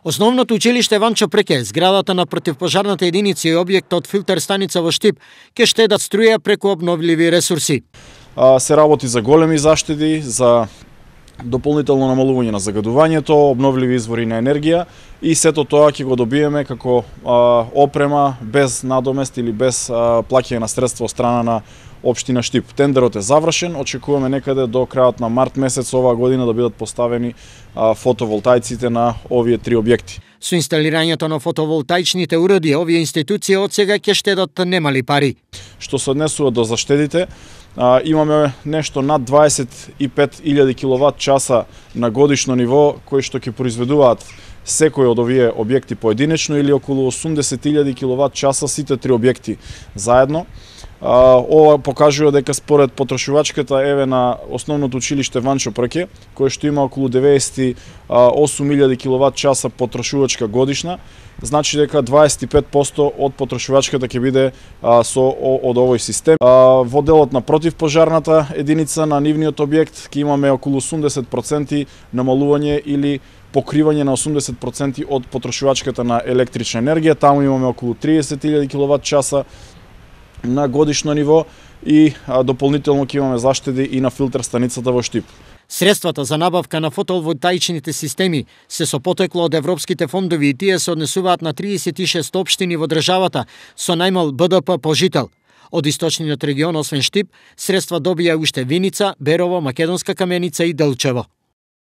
Основното училиште Ванчо Преке, зградата на противпожарната единица и објектот филтер станица во Штип ќе штедат струја преку обновливи ресурси. Се работи за големи заштеди, за дополнително намалување на загадувањето, обновливи извори на енергија и сето тоа ќе го добиеме како опрема без надомест или без плаќање на средства од страна на општина Штип. Тендерот е завршен, очекуваме некаде до крајот на март месец оваа година да бидат поставени фотоволтаиците на овие три објекти. Со инсталирањето на фотоволтаичните уреди, овие институции од сега ќе штедат немали пари. Што се однесува до заштедите, имаме нешто над 25.000 киловат часа на годишно ниво кои што ќе произведуваат секој од овие објекти поединечно или околу 80.000 киловат часа сите три објекти заедно. Ова покажува дека според потрошувачката на основното училиште Ванчо Преке, кое што има околу 98.000 киловат часа потрошувачка годишна, значи дека 25% од потрошувачката ќе биде од овој систем. Во делот на противпожарната единица на нивниот објект ќе имаме околу 80% намалување или покривање на 80% од потрошувачката на електрична енергија. Таму имаме околу 30.000 киловат часа на годишно ниво и дополнително ќе имаме заштеди и на филтер станицата во Штип. Средствата за набавка на фотоволтаичните системи се со потекло од европските фондови и тие се однесуваат на 36 општини во државата со најмал БДП по жител. Од источниот регион, освен Штип, средства добија уште Виница, Берово, Македонска Каменица и Делчево.